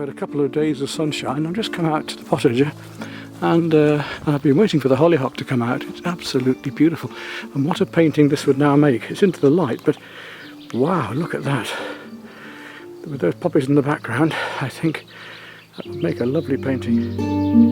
had a couple of days of sunshine. I've just come out to the potager and I've been waiting for the hollyhock to come out. It's absolutely beautiful. And what a painting this would now make. It's into the light, but wow, look at that. With those poppies in the background, I think that would make a lovely painting.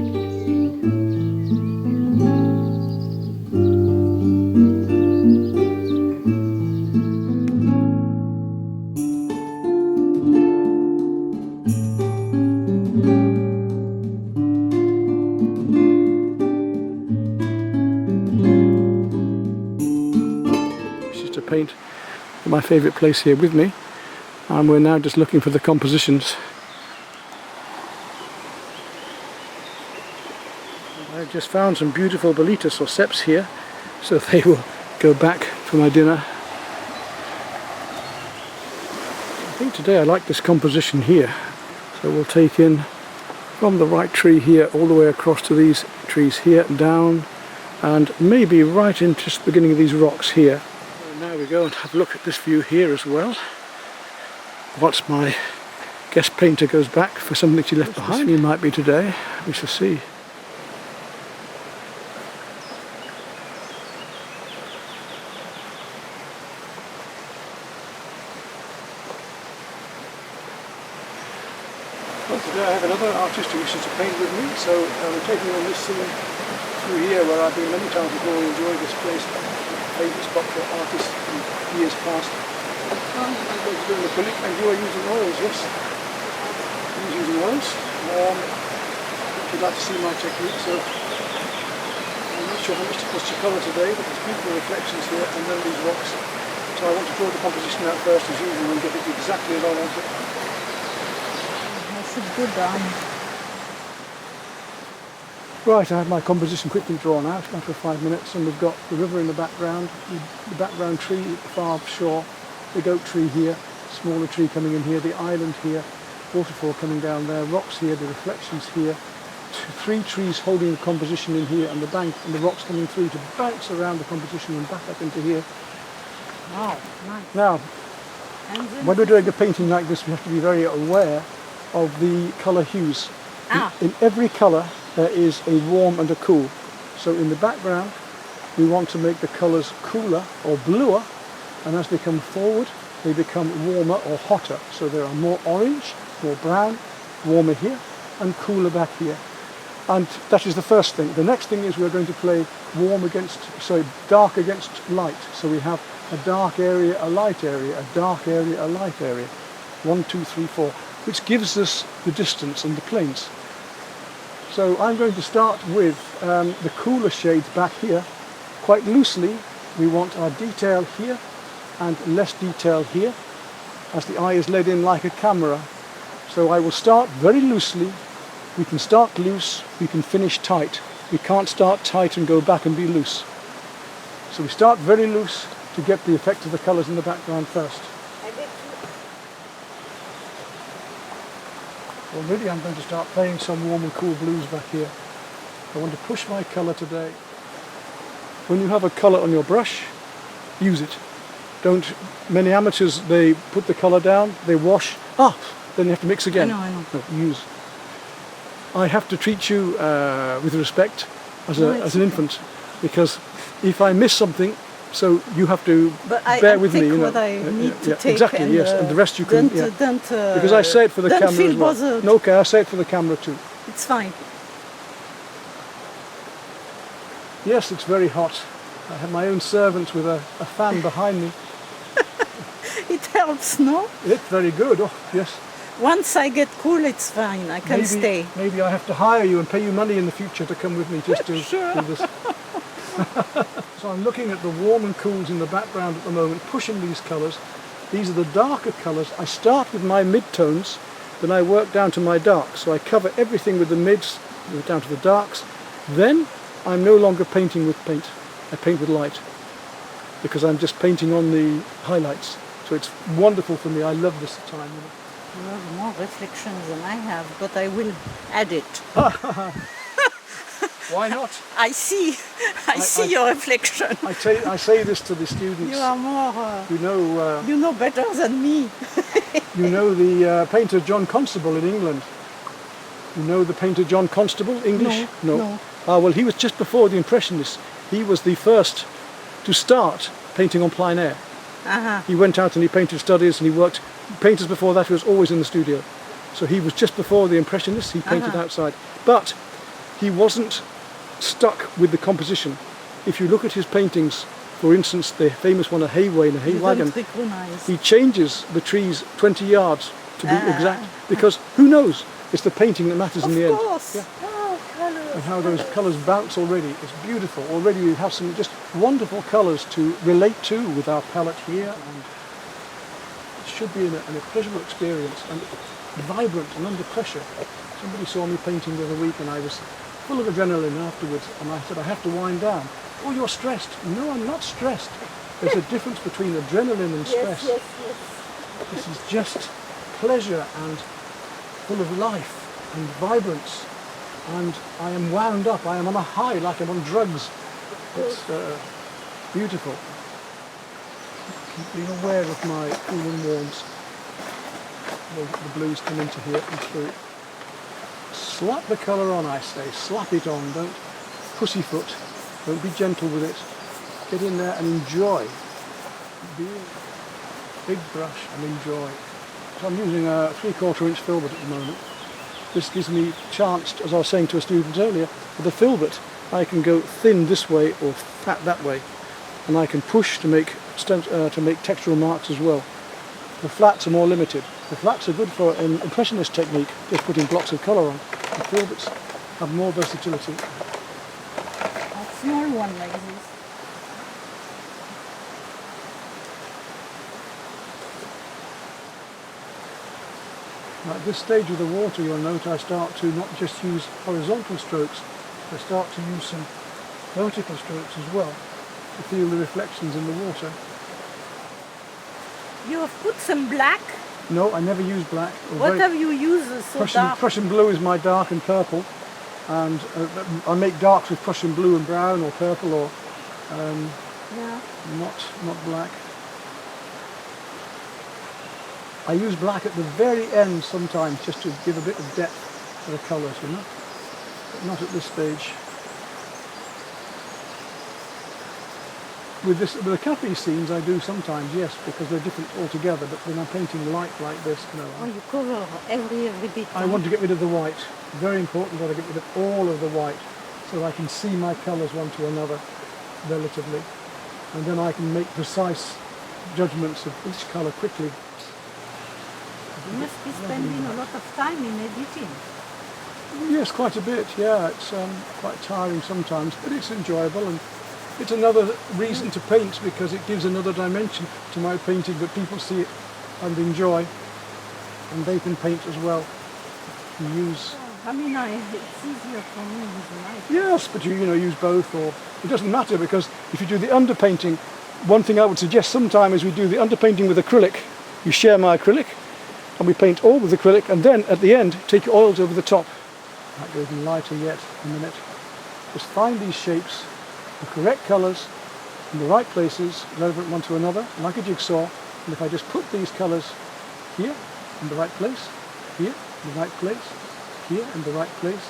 Paint my favourite place here with me, and we're now just looking for the compositions. I've just found some beautiful boletus or ceps here, so they will go back for my dinner. I think today I like this composition here, so we'll take in from the right tree here all the way across to these trees here, down, and maybe right in just the beginning of these rocks here. Now we go and have a look at this view here as well. Whilst my guest painter goes back for something she left behind. It might be today, we shall see. Well, today I have another artist who wishes to paint with me, so I'm taking on this scene through here where I've been many times before and enjoyed this place. Favourite spot for artists in years past. I'm going to do an acrylic, and you are using oils, yes? He's using oils. If you'd like to see my technique, so I'm not sure how much to cost to colour today, but there's beautiful reflections here and then these rocks. So I want to draw the composition out first as usual and get it exactly as I want it. That's a good one. Right, I have my composition quickly drawn out after 5 minutes, and we've got the river in the background, the background tree at the far shore, big oak tree here, smaller tree coming in here, the island here, waterfall coming down there, rocks here, the reflections here, 3 trees holding the composition in here, and the bank and the rocks coming through to bounce around the composition and back up into here. Wow, nice. Now, when we're doing a painting like this, we have to be very aware of the colour hues. In every colour there is a warm and a cool. So in the background we want to make the colours cooler or bluer, and as they come forward they become warmer or hotter. So there are more orange, more brown, warmer here and cooler back here. And that is the first thing. The next thing is we're going to play dark against light. So we have a dark area, a light area, a dark area, a light area. 1, 2, 3, 4, which gives us the distance and the planes. So I'm going to start with the cooler shades back here. Quite loosely, we want our detail here and less detail here, as the eye is led in like a camera. So I will start very loosely. We can start loose, we can finish tight. We can't start tight and go back and be loose. So we start very loose to get the effect of the colours in the background first. Already I'm going to start playing some warm and cool blues back here. I want to push my colour today. When you have a colour on your brush, use it. Many amateurs, they put the colour down, they wash, then you have to mix again. I know. No, use. I have to treat you with respect as an infant, because if I miss something, so you have to bear with me. What I need to take exactly, and, yes, and the rest you can. Because I say it for the don't camera feel as well. bothered. No, okay, I say it for the camera too. It's fine. Yes, it's very hot. I have my own servant with a fan behind me. It helps, no? It's very good. Oh, yes. Once I get cool, it's fine. I can stay. Maybe I have to hire you and pay you money in the future to come with me just to Sure. do this. So I'm looking at the warm and cools in the background at the moment, pushing these colours. These are the darker colours. I start with my mid-tones, then I work down to my darks. So I cover everything with the mids, down to the darks. Then I'm no longer painting with paint. I paint with light, because I'm just painting on the highlights. So it's wonderful for me. I love this time. You have more reflections than I have, but I will add it. Why not? I see your reflection. I say this to the students. You are more. You know better than me. you know the painter John Constable in England. You know the painter John Constable, English? No. Ah, well, he was just before the Impressionists. He was the first to start painting on plein air. He went out and he painted studies and he worked. Painters before that, he was always in the studio. So he was just before the Impressionists, he painted outside. But he wasn't stuck with the composition. If you look at his paintings, for instance, the famous one, a hay wain, a hay wagon, he changes the trees 20 yards to be exact, because who knows? It's the painting that matters in the end. Of course. Yeah. Oh, colours. And how those colours bounce already. It's beautiful. Already we have some just wonderful colours to relate to with our palette here. And it should be an pleasurable experience and vibrant and under pressure. Somebody saw me painting the other week and I was full of adrenaline afterwards, and I said, I have to wind down. Oh, you're stressed. No, I'm not stressed. There's a difference between adrenaline and stress. Yes. This is just pleasure and full of life and vibrance. And I am wound up. I am on a high, like I'm on drugs. It's beautiful. Keep being aware of my cool and warms. The blues come into here and through. Slap the colour on, I say. Slap it on. Don't pussyfoot. Don't be gentle with it. Get in there and enjoy. Be a big brush and enjoy. So I'm using a 3/4 inch filbert at the moment. This gives me a chance, as I was saying to a student earlier, with the filbert I can go thin this way or fat that way, and I can push to make textural marks as well. The flats are more limited. The flats are good for an impressionist technique, just putting blocks of colour on. The filberts have more versatility. A small one like this. At this stage of the water, you'll note I start to not just use horizontal strokes, I start to use some vertical strokes as well to feel the reflections in the water. You have put some black. No, I never use black. What have you used so dark? Prussian blue is my dark and purple, and I make darks with Prussian blue and brown or purple or not black. I use black at the very end sometimes just to give a bit of depth to the colours, you know, but not at this stage. With the cafe scenes I do sometimes, yes, because they're different altogether, but when I'm painting light like this, no. Oh, you cover every bit. I want to get rid of the white. Very important that I get rid of all of the white so that I can see my colours one to another relatively. And then I can make precise judgments of each colour quickly. You must be spending a lot of time in editing. Yes, quite a bit, yeah. It's quite tiring sometimes, but it's enjoyable, and it's another reason to paint because it gives another dimension to my painting that people see it and enjoy, and they can paint as well. You use... I mean, it's easier for me with the light. Yes, but you use both, or it doesn't matter, because if you do the underpainting, one thing I would suggest sometime is we do the underpainting with acrylic. You share my acrylic, and we paint all with acrylic, and then at the end take your oils over the top. Might go even lighter yet in a minute. Just find these shapes, the correct colours in the right places, relevant one to another, like a jigsaw. And if I just put these colours here in the right place, here in the right place, here in the right place,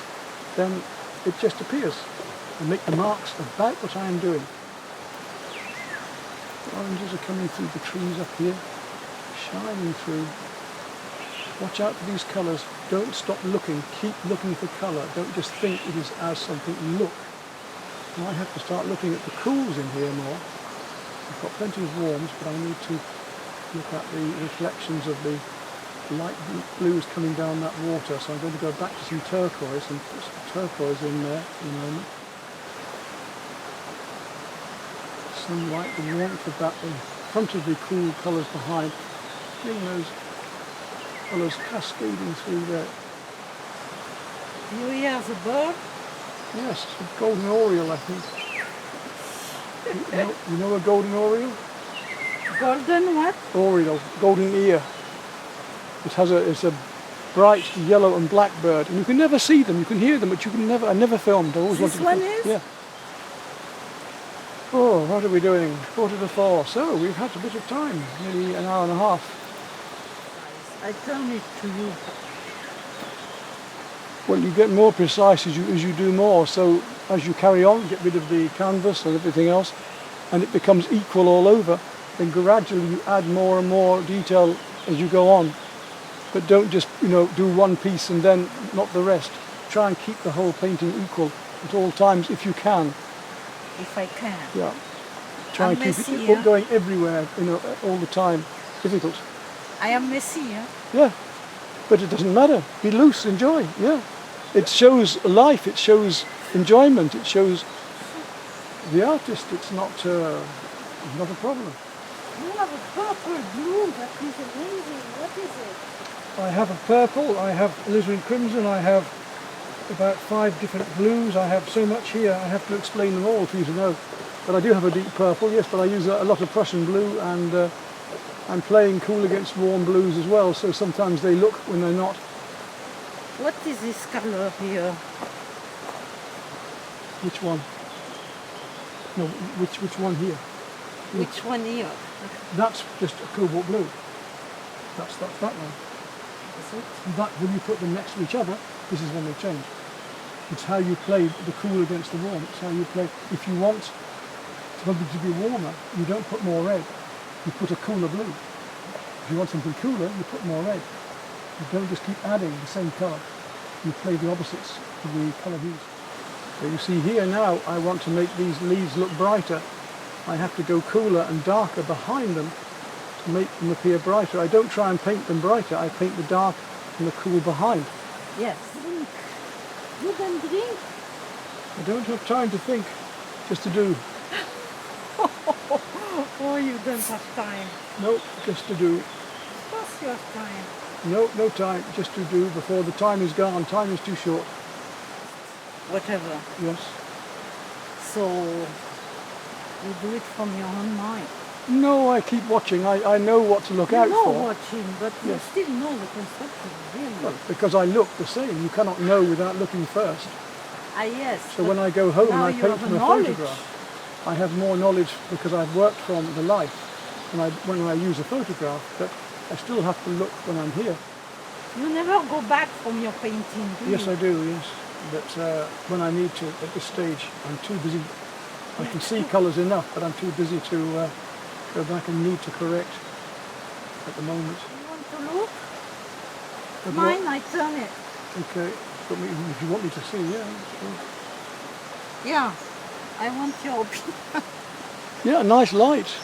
then it just appears and make the marks about what I am doing. The oranges are coming through the trees up here, shining through. Watch out for these colours. Don't stop looking. Keep looking for colour. Don't just think it is as something you look. And I have to start looking at the cools in here more. I've got plenty of warms, but I need to look at the reflections of the light blues coming down that water. So I'm going to go back to some turquoise and put some turquoise in there in a moment. Sunlight, the warmth of that, the front of the cool colours behind, seeing those colours cascading through there. You hear the bird? Yes, it's a golden oriole, I think. You know a golden oriole? Golden what? Oriole, golden ear. It's a bright yellow and black bird, and you can never see them. You can hear them, but you can never. I never filmed. I always This wanted to one film. is? Yeah. Oh, what are we doing? 3:45. So we've had a bit of time, nearly an hour and a half. I turn it to you. Well, you get more precise as you do more. So as you carry on, get rid of the canvas and everything else, and it becomes equal all over, then gradually you add more and more detail as you go on. But don't just, do one piece and then not the rest. Try and keep the whole painting equal at all times if you can. If I can. Yeah. Try I'm and keep messy, it yeah? going everywhere, all the time. Difficult. I am messy, yeah? Yeah. But it doesn't matter. Be loose, enjoy. Yeah. It shows life, it shows enjoyment, it shows the artist. It's not a problem. You have a purple blue, that is amazing. What is it? I have a purple, I have alizarin crimson, I have about 5 different blues. I have so much here, I have to explain them all for you to know. But I do have a deep purple, yes, but I use a lot of Prussian blue, and I'm playing cool against warm blues as well, so sometimes they look when they're not. What is this color here? Which one? No, which one here? Which one here? That's just a cobalt blue. That's that one. Is it? That, when you put them next to each other, this is when they change. It's how you play the cool against the warm. It's how you play. If you want something to be warmer, you don't put more red. You put a cooler blue. If you want something cooler, you put more red. You don't just keep adding the same colour. You play the opposites to the colour hues. So you see here now, I want to make these leaves look brighter. I have to go cooler and darker behind them to make them appear brighter. I don't try and paint them brighter, I paint the dark and the cool behind. Yes. Drink. You can drink. I don't have time to think, just to do. Oh, you don't have time. No, just to do. Of course you have time. No time, just to do before the time is gone. Time is too short. Whatever. Yes. So, you do it from your own mind. No, I keep watching. I know what to look out You know for. watching, but Yes. you still know the construction, really. Well, because I look the same. You cannot know without looking first. Ah, yes. So but when I go home and now I you paint have from a knowledge. photograph, I have more knowledge because I've worked from the life. And when I use a photograph, but I still have to look when I'm here. You never go back from your painting, do Yes, you? I do, yes. But when I need to, at this stage, I'm too busy. I can see colours enough, but I'm too busy to go back and need to correct at the moment. You want to look? But Mine, I turn it. Okay, but if you want me to see, yeah. Sure. Yeah, I want your opinion. Yeah, nice light.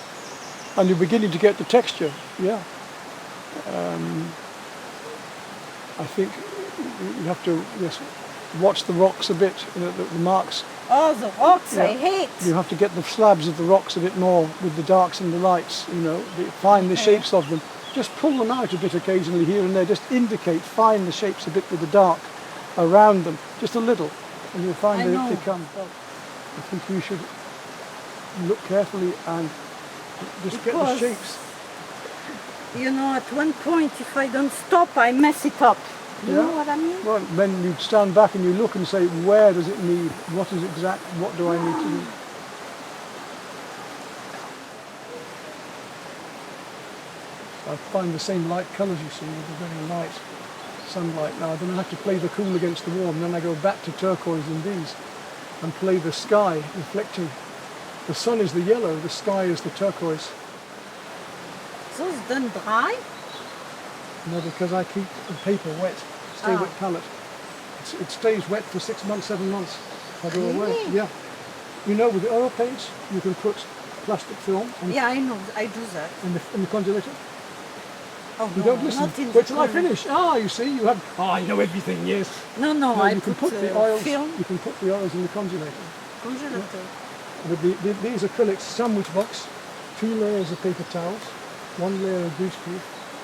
And you're beginning to get the texture, yeah. I think you have to, yes, watch the rocks a bit, the marks. Oh, the rocks I Yeah. hate. You have to get the slabs of the rocks a bit more with the darks and the lights, find the shapes of them. Just pull them out a bit occasionally here and there, just find the shapes a bit with the dark around them, just a little, and you'll find I they know. come. I think you should look carefully and just get the Because- shapes. You know, at one point, if I don't stop, I mess it up. You Yeah. know what I mean? Well, then you stand back and you look and say, where does it need? What is exact? What do I need to do? I find the same light colours, you see, with the very light sunlight. Now, then I have to play the cool against the warm. Then I go back to turquoise in these and play the sky reflecting. The sun is the yellow, the sky is the turquoise. Those done dry? No, because I keep the paper wet, stay Ah. wet palette. It stays wet for 6 months, 7 months. If I go away. Really? Yeah. You know, with the oil paints, you can put plastic film Yeah, I know. I do that. in the congelator. Oh, You no, don't listen. not in Wait the till I corner. finish. Ah, you see, you have. Ah, I know everything. Yes. No, No, I you can put put the oils. film, You can put the oils in the congelator. congelator. With these acrylics sandwich box, 2 layers of paper towels, 1 layer of greaseproof,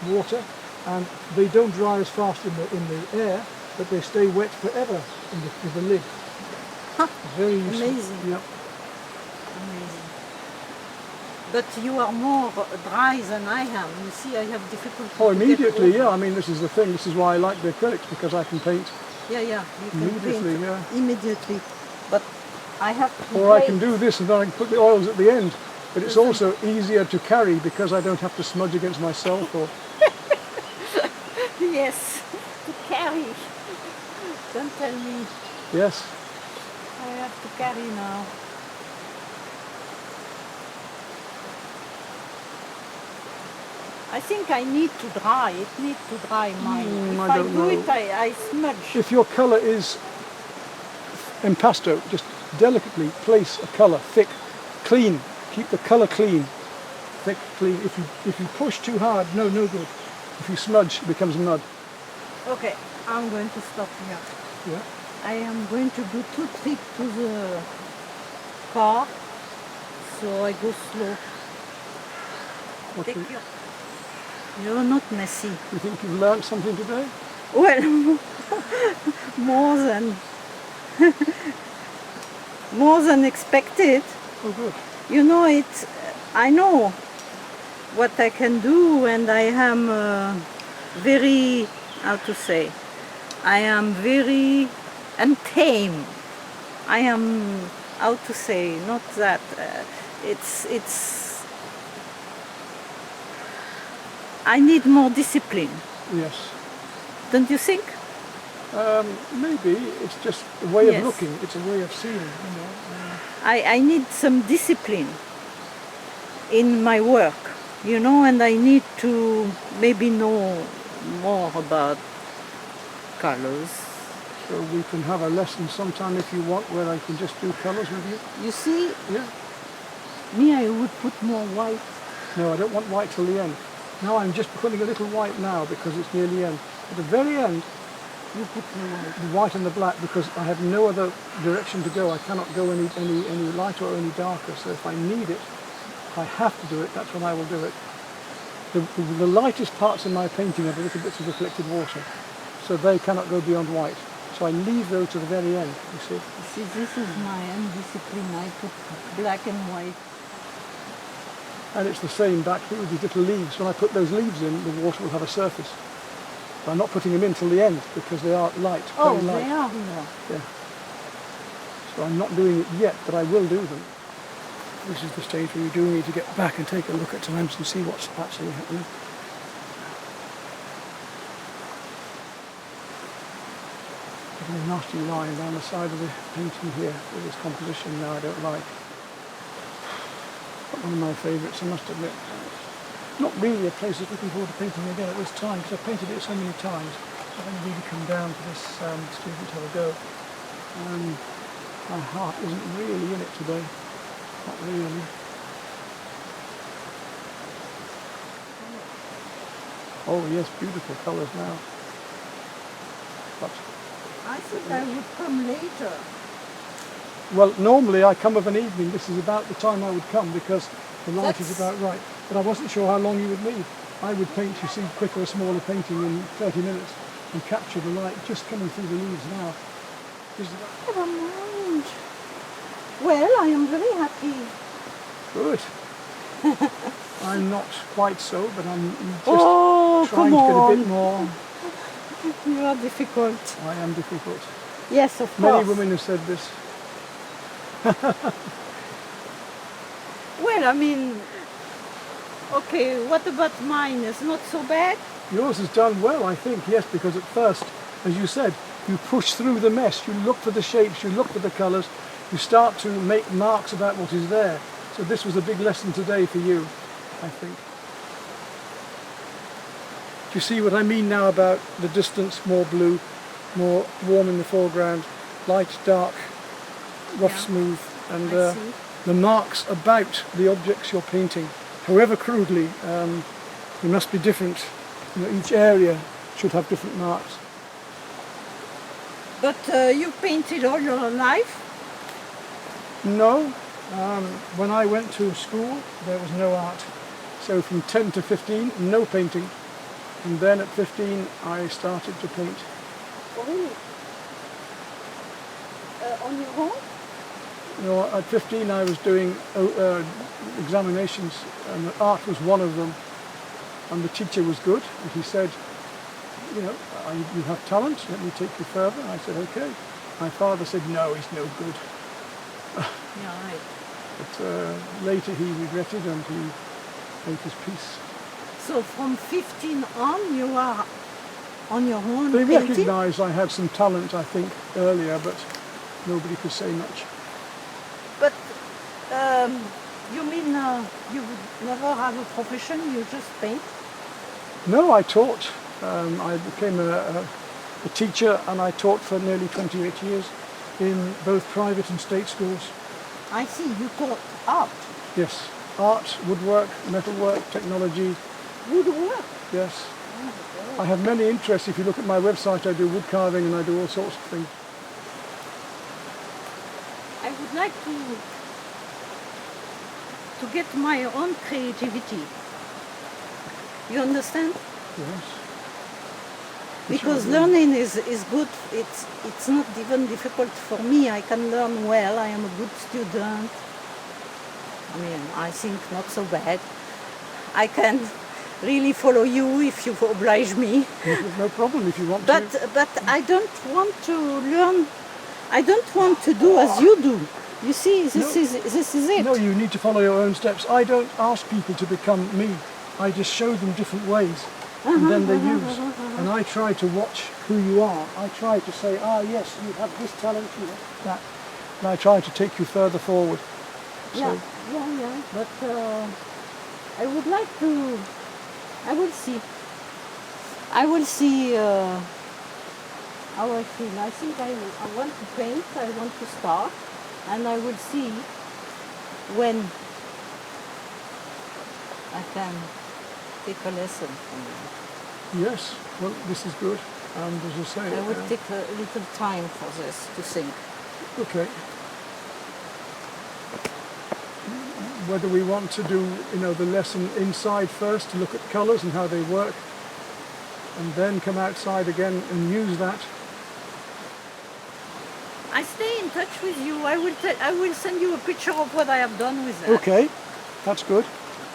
water, and they don't dry as fast in the air, but they stay wet forever with the lid. Huh. Very useful. Amazing. Yeah. Amazing. But you are more dry than I am. You see, I have difficulty. Oh, to get immediately, over. yeah. I mean, this is the thing. This is why I like the acrylics, because I can paint Yeah, you can immediately, paint yeah. immediately. But I have to Or I wait. can do this and then I can put the oils at the end. But it's also easier to carry because I don't have to smudge against myself or... Yes, to carry. Don't tell me Yes. I have to carry now. I think I need to dry. It needs to dry mine. If I I don't do know. it, I smudge. If your colour is impasto, just delicately place a colour, thick, clean. Keep the colour clean, thick, clean. If you push too hard, no good. If you smudge, it becomes mud. Okay, I'm going to stop here. Yeah. I am going to do 2 trips to the car, so I go slow. Okay. Take your... You're not messy. You think you've learned something today? Well, more than more than expected. Oh, good. You know, I know what I can do, and I am very, how to say, I am very untamed. I am, how to say, not that, it's, I need more discipline. Yes. Don't you think? Maybe it's just a way Yes. of looking. It's a way of seeing. You know. I need some discipline in my work, you know, and I need to maybe know more about colors. So we can have a lesson sometime if you want, where I can just do colours with you. You see, Yeah. me, I would put more white. No, I don't want white till the end. Now I'm just putting a little white now because it's near the end. At the very end, You put more white. the white and the black, because I have no other direction to go. I cannot go any lighter or any darker. So if I need it, I have to do it. That's when I will do it. The lightest parts in my painting are the little bits of reflected water, so they cannot go beyond white. So I leave those to the very end. You see. You see, this is my undiscipline. I put black and white. And it's the same back here with these little leaves. When I put those leaves in, the water will have a surface. But I'm not putting them in till the end because they are light, Oh, very light. they are here. Yeah. So I'm not doing it yet, but I will do them. This is the stage where you do need to get back and take a look at times and see what's actually happening. There's a nasty line down the side of the painting here with this composition now I don't like. But one of my favourites, I must admit. Not really a place that's looking forward to painting again at this time, because I've painted it so many times. I've only really come down to this student to have a go. My heart isn't really in it today. Not really. Oh yes, beautiful colours now. But, I think I would come later. well, normally I come of an evening. This is about the time I would come because the light is That's- about right. But I wasn't sure how long you would need. I would paint, you see, quicker, a smaller painting in 30 minutes and capture the light just coming through the leaves now. This is about- Never mind. Well, I am very happy. Good. I'm not quite so, but I'm just Oh, trying come to get a on. bit more. You are difficult. I am difficult. Yes, of Many course. women have said this. Well, I mean, okay, what about mine? It's not so bad? Yours is done well, I think, yes, because at first, as you said, you push through the mess, you look for the shapes, you look for the colours, you start to make marks about what is there. So this was a big lesson today for you, I think. Do you see what I mean now about the distance, more blue, more warm in the foreground, light, dark, rough, Yeah. smooth, and I see. the marks about the objects you're painting, however crudely, they must be different. You know, each area should have different marks. But you painted all your life? No, when I went to school, there was no art. So from 10 to 15, no painting. And then at 15, I started to paint. Oh, really? On your own? You know, at 15, I was doing examinations, and art was one of them. And the teacher was good, and he said, you know, you have talent, let me take you further. I said, okay. My father said, no, he's no good. Yeah, right. But later he regretted and he made his peace. So from 15 on, you are on your own They painting? recognised I had some talent, I think, earlier, but nobody could say much. But you mean you would never have a profession, you just paint? No, I taught. I became a teacher, and I taught for nearly 28 years in both private and state schools. I see, you taught art. Yes, art, woodwork, metalwork, technology. Woodwork? Yes. I have many interests. If you look at my website, I do wood carving and I do all sorts of things. I would like to get my own creativity. You understand? Yes. Because learning is good. It's not even difficult for me. I can learn well. I am a good student. I mean, I think not so bad. I can really follow you if you oblige me. No problem if you want But to. I don't want to learn. I don't want to do as you do. You see, this is it. No, you need to follow your own steps. I don't ask people to become me. I just show them different ways, and then they use. And I try to watch who you are. I try to say, yes, you have this talent, you have that. And I try to take you further forward. Yeah. But I would like to. I will see. I will see how I feel. I think I want to paint. I want to start, and I will see when I can take a lesson from you. Yes, well, this is good. And as I say, I will take a little time for this to think. okay. Whether we want to do, the lesson inside first to look at colours and how they work, and then come outside again and use that. I stay in touch with you. I will send you a picture of what I have done with that. Okay, that's good.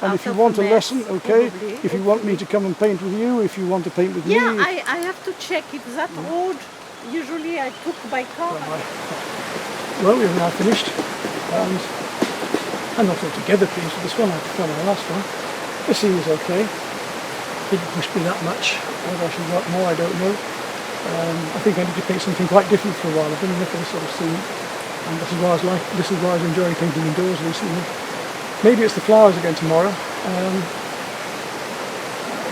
And if you Out of want a a mess, lesson, okay. probably, If you want me to come and paint with you, if you want to paint with me. Yeah, I have to check if that road. Usually I took by car. Well, we've now finished. And I'm not altogether pleased with this one. I prefer my last one. This seems okay. Didn't push me that much. Whether I should work more, I don't know. I think I need to paint something quite different for a while. I've been enough of this sort of scene, and this is why I was enjoying painting indoors recently. Maybe it's the flowers again tomorrow.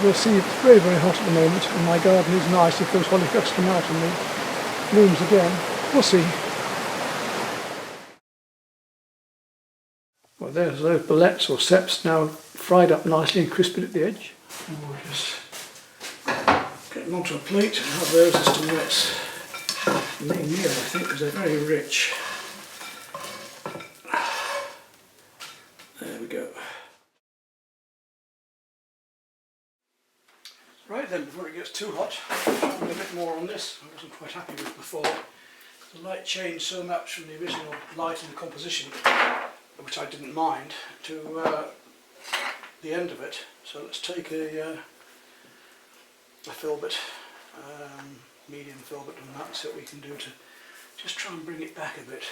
We'll see. It's very, very hot at the moment, and my garden is nice. If those hollyhocks come out and they blooms again, we'll see. Well, there's those bullets or seps now fried up nicely and crisped at the edge. And we'll just get them onto a plate and have those as to what's the main meal, I think, because they're very rich. There we go. Right then, before it gets too hot, I'll put a bit more on this. I wasn't quite happy with before. The light changed so much from the original light and composition, which I didn't mind, to the end of it. So let's take a filbert, medium filbert, and that's what we can do to just try and bring it back a bit.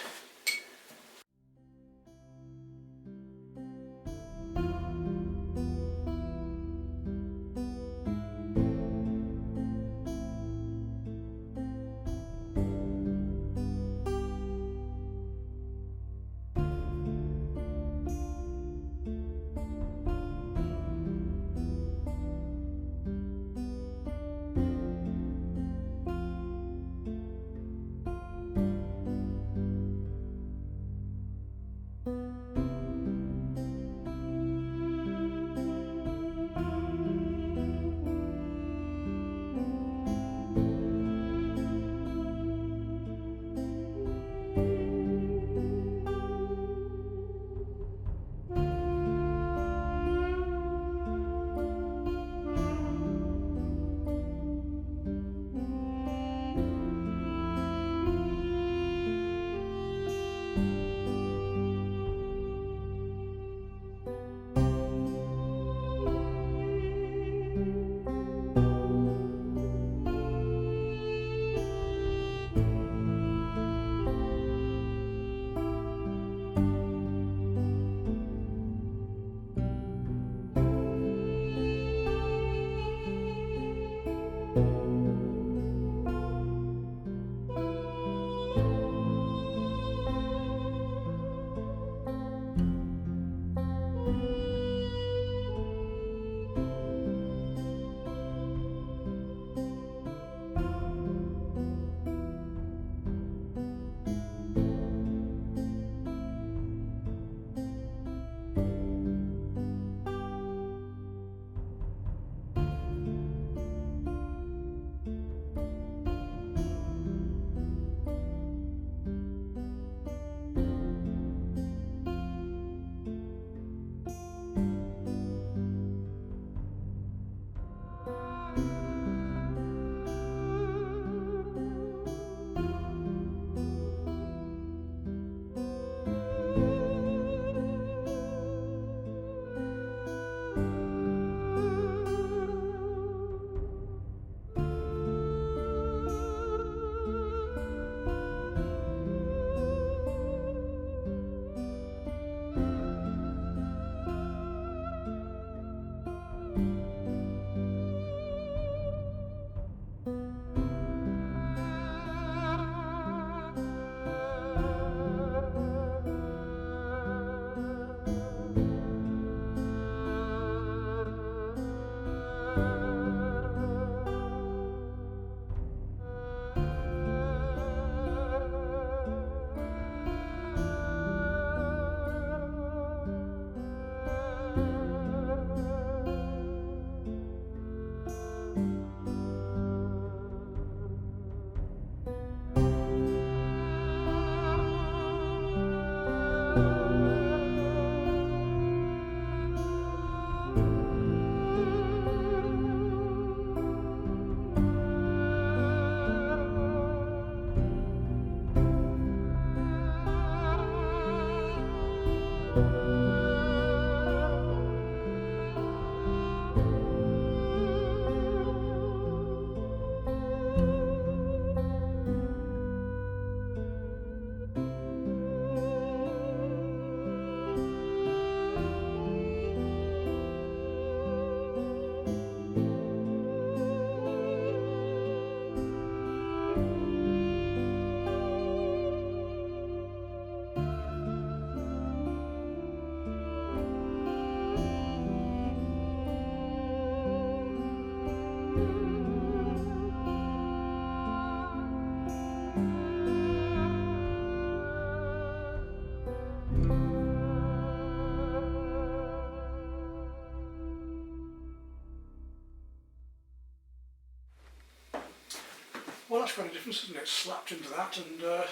Well, that's quite a difference, isn't it? Slapped into that and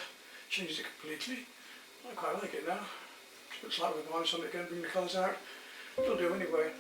changes it completely. I quite like it now. Just put slightly of varnish on it again, bring the colours out. It'll do anyway.